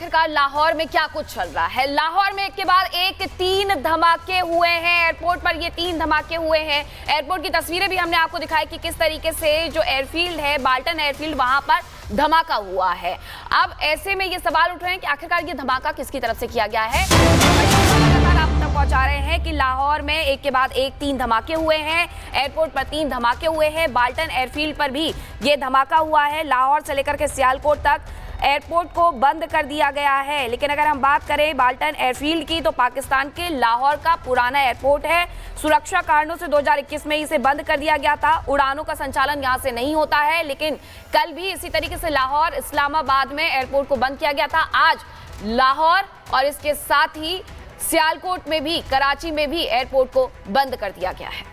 आखिरकार लाहौर में क्या कुछ चल रहा है। लाहौर में एक के बाद एक 3 धमाके हुए हैं। एयरपोर्ट पर ये 3 धमाके हुए हैं। एयरपोर्ट की तस्वीरें भी हमने आपको दिखाई कि किस तरीके से जो एयरफील्ड है, बाल्टन एयरफील्ड, वहां पर धमाका हुआ है। अब ऐसे में ये सवाल उठ रहे हैं कि आखिरकार ये धमाका किसकी तरफ से किया गया है। आप तक पहुंचा रहे हैं कि लाहौर में एक के बाद एक 3 धमाके हुए हैं। एयरपोर्ट पर 3 धमाके हुए हैं। बाल्टन एयरफील्ड पर भी ये धमाका हुआ है। लाहौर से लेकर के सियालकोट तक एयरपोर्ट को बंद कर दिया गया है। लेकिन अगर हम बात करें बाल्टन एयरफील्ड की, तो पाकिस्तान के लाहौर का पुराना एयरपोर्ट है। सुरक्षा कारणों से 2021 में इसे बंद कर दिया गया था। उड़ानों का संचालन यहां से नहीं होता है। लेकिन कल भी इसी तरीके से लाहौर, इस्लामाबाद में एयरपोर्ट को बंद किया गया था। आज लाहौर और इसके साथ ही सियालकोट में भी, कराची में भी एयरपोर्ट को बंद कर दिया गया है।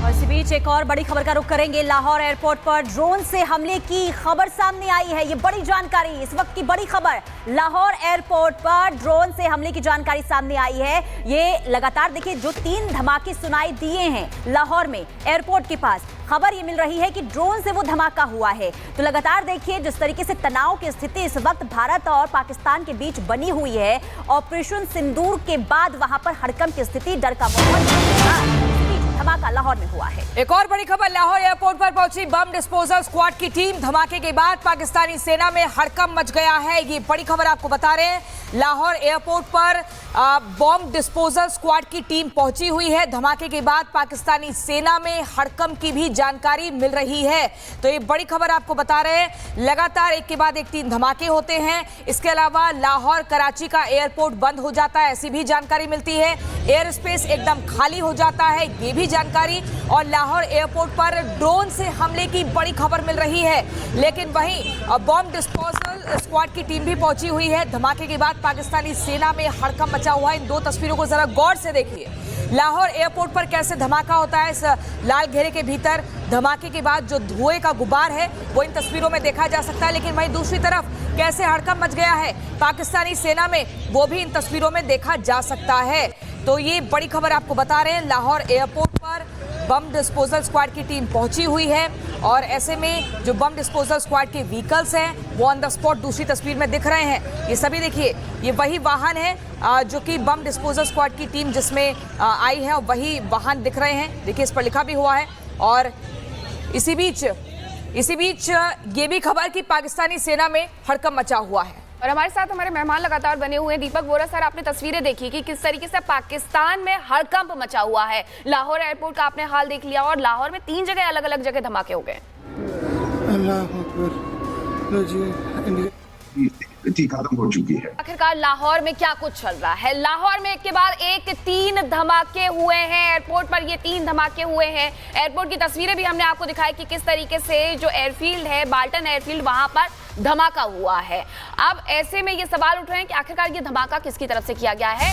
इसी बीच एक और बड़ी खबर का रुख करेंगे। लाहौर एयरपोर्ट पर ड्रोन से हमले की खबर सामने आई है। ये बड़ी जानकारी, इस वक्त की बड़ी खबर, लाहौर एयरपोर्ट पर ड्रोन से हमले की जानकारी सामने आई है। ये लगातार देखिए जो 3 धमाके सुनाई दिए हैं लाहौर में एयरपोर्ट के पास, खबर ये मिल रही है कि ड्रोन से वो धमाका हुआ है। तो लगातार देखिए जिस तरीके से तनाव की स्थिति इस वक्त भारत और पाकिस्तान के बीच बनी हुई है। ऑपरेशन सिंदूर के बाद वहां पर हड़कंप की स्थिति, डर का माहौल, धमाका लाहौर में हुआ है। एक और बड़ी खबर, लाहौर एयरपोर्ट पर पहुंची बम डिस्पोजल स्क्वाड की टीम। धमाके के बाद पाकिस्तानी सेना में हड़कंप मच गया है। ये बड़ी खबर आपको बता रहे हैं। लाहौर एयरपोर्ट पर बम डिस्पोजल स्क्वाड की टीम पहुंची हुई है। धमाके के बाद पाकिस्तानी सेना में हड़कंप की भी जानकारी मिल रही है। तो ये बड़ी खबर आपको बता रहे हैं। लगातार एक के बाद एक 3 धमाके होते हैं। इसके अलावा लाहौर कराची का एयरपोर्ट बंद हो जाता है, ऐसी भी जानकारी मिलती है। एयर स्पेस एकदम खाली हो जाता है, ये भी जानकारी। और लाहौर एयरपोर्ट पर ड्रोन से हमले की बड़ी खबर मिल रही है। लेकिन वहीं बम डिस्पोजल स्क्वाड की टीम भी पहुंची हुई है। धमाके के बाद पाकिस्तानी सेना में हड़कंप मचा हुआ है। इन 2 तस्वीरों को जरा गौर से देखिए। लाहौर एयरपोर्ट पर कैसे धमाका होता है, इस लाल घेरे के भीतर धमाके के बाद जो धुएं का गुबार है वो इन तस्वीरों में देखा जा सकता है। लेकिन वहीं दूसरी तरफ कैसे हड़कंप मच गया है पाकिस्तानी सेना में, वो भी इन तस्वीरों में देखा जा सकता है। तो ये बड़ी खबर आपको बता रहे हैं। लाहौर एयरपोर्ट पर बम डिस्पोजल स्क्वाड की टीम पहुंची हुई है। और ऐसे में जो बम डिस्पोजल स्क्वाड के व्हीकल्स हैं वो ऑन द स्पॉट दूसरी तस्वीर में दिख रहे हैं। ये सभी देखिए, ये वही वाहन है जो कि बम डिस्पोजल स्क्वाड की टीम जिसमें आई है, और वही वाहन दिख रहे हैं। देखिए इस पर लिखा भी हुआ है। और इसी बीच ये भी खबर कि पाकिस्तानी सेना में हड़कंप मचा हुआ है। और हमारे साथ हमारे मेहमान लगातार बने हुए हैं। दीपक बोरा सर, आपने तस्वीरें देखी कि किस तरीके से पाकिस्तान में हड़कंप मचा हुआ है। लाहौर एयरपोर्ट का आपने हाल देख लिया और लाहौर में 3 जगह अलग अलग जगह धमाके हो गए। खत्म हो चुकी है। आखिरकार लाहौर में क्या कुछ चल रहा है। लाहौर में एक के बाद एक 3 धमाके हुए हैं। एयरपोर्ट पर ये 3 धमाके हुए हैं। एयरपोर्ट की तस्वीरें भी हमने आपको दिखाई कि किस तरीके से जो एयरफील्ड है, बाल्टन एयरफील्ड, वहां पर धमाका हुआ है। अब ऐसे में ये सवाल उठ रहे हैं कि आखिरकार ये धमाका किसकी तरफ से किया गया है।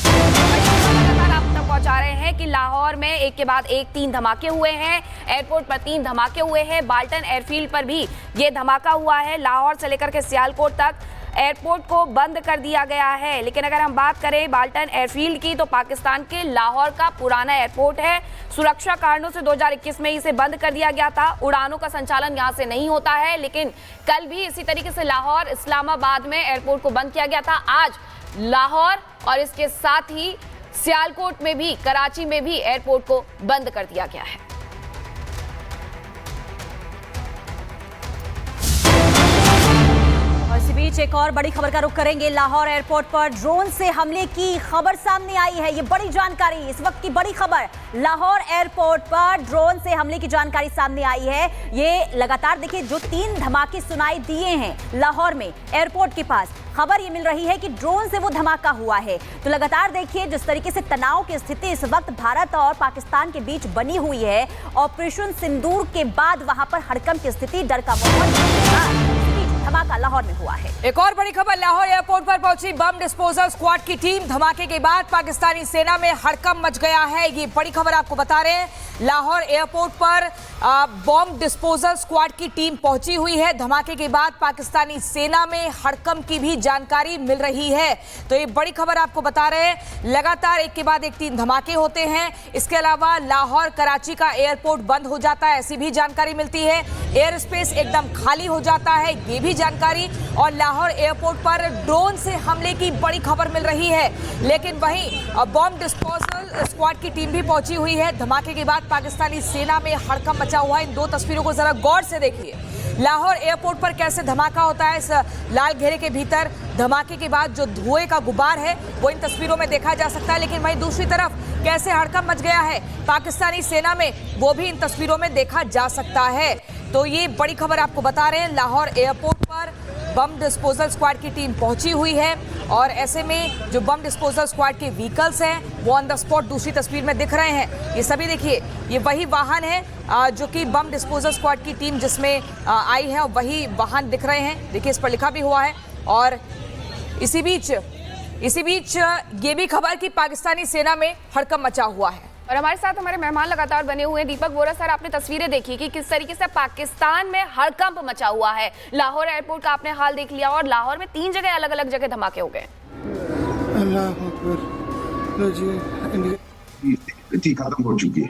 आप तक पहुंचा रहे हैं कि लाहौर में एक के बाद एक 3 धमाके हुए हैं। एयरपोर्ट पर 3 धमाके हुए हैं। बाल्टन एयरफील्ड पर भी ये धमाका हुआ है। लाहौर से लेकर के सियालकोट तक एयरपोर्ट को बंद कर दिया गया है। लेकिन अगर हम बात करें बाल्टन एयरफील्ड की, तो पाकिस्तान के लाहौर का पुराना एयरपोर्ट है। सुरक्षा कारणों से 2021 में इसे बंद कर दिया गया था। उड़ानों का संचालन यहां से नहीं होता है। लेकिन कल भी इसी तरीके से लाहौर, इस्लामाबाद में एयरपोर्ट को बंद किया गया था। आज लाहौर और इसके साथ ही सियालकोट में भी, कराची में भी एयरपोर्ट को बंद कर दिया गया है। इसी बीच एक और बड़ी खबर का रुख करेंगे। लाहौर एयरपोर्ट पर ड्रोन से हमले की खबर सामने आई है। ये बड़ी जानकारी, इस वक्त की बड़ी खबर, लाहौर एयरपोर्ट पर ड्रोन से हमले की जानकारी सामने आई है। ये लगातार देखिए जो 3 धमाके सुनाई दिए हैं लाहौर में एयरपोर्ट के पास, खबर ये मिल रही है कि ड्रोन से वो धमाका हुआ है। तो लगातार देखिए जिस तरीके से तनाव की स्थिति इस वक्त भारत और पाकिस्तान के बीच बनी हुई है। ऑपरेशन सिंदूर के बाद वहां पर हड़कंप की स्थिति, डर का माहौल, धमाका लाहौर में हुआ है। एक और बड़ी खबर, लाहौर एयरपोर्ट पर पहुंची बम डिस्पोजल स्क्वाड की टीम। धमाके के बाद पाकिस्तानी सेना में हड़कंप मच गया है। ये बड़ी खबर आपको बता रहे हैं। लाहौर एयरपोर्ट पर बम डिस्पोजल स्क्वाड की टीम पहुंची हुई है। धमाके के बाद पाकिस्तानी सेना में हड़कंप की भी जानकारी मिल रही है। तो ये बड़ी खबर आपको बता रहे हैं। लगातार एक के बाद एक 3 धमाके होते हैं। इसके अलावा लाहौर कराची का एयरपोर्ट बंद हो जाता है, ऐसी भी जानकारी मिलती है। एयर स्पेस एकदम खाली हो जाता है, ये भी जानकारी। और लाहौर एयरपोर्ट पर ड्रोन से हमले की बड़ी खबर मिल रही है। लेकिन वहीं बॉम्ब डिस्पोजल स्क्वाड की टीम भी पहुंची हुई है। धमाके के बाद पाकिस्तानी सेना में हड़कंप मचा हुआ है। इन 2 तस्वीरों को जरा गौर से देखिए। लाहौर एयरपोर्ट पर कैसे धमाका होता है, इस लाल घेरे के भीतर धमाके के बाद जो धुएं का गुबार है वो इन तस्वीरों में देखा जा सकता है। लेकिन वहीं दूसरी तरफ कैसे हड़कंप मच गया है पाकिस्तानी सेना में, वो भी इन तस्वीरों में देखा जा सकता है। तो ये बड़ी खबर आपको बता रहे हैं। लाहौर एयरपोर्ट पर बम डिस्पोजल स्क्वाड की टीम पहुंची हुई है और ऐसे में जो बम डिस्पोजल स्क्वाड के व्हीकल्स हैं वो ऑन द स्पॉट दूसरी तस्वीर में दिख रहे हैं। ये सभी देखिए, ये वही वाहन है जो कि बम डिस्पोजल स्क्वाड की टीम जिसमें आई है, और वही वाहन दिख रहे हैं। देखिए, इस पर लिखा भी हुआ है। और इसी बीच ये भी खबर कि पाकिस्तानी सेना में हड़कंप मचा हुआ है। और हमारे साथ हमारे मेहमान लगातार बने हुए हैं। दीपक वोरा सर, आपने तस्वीरें देखी कि किस तरीके से पाकिस्तान में हड़कंप मचा हुआ है। लाहौर एयरपोर्ट का आपने हाल देख लिया और लाहौर में 3 जगह अलग अलग जगह धमाके हो गए। स्थिति खत्म हो चुकी है।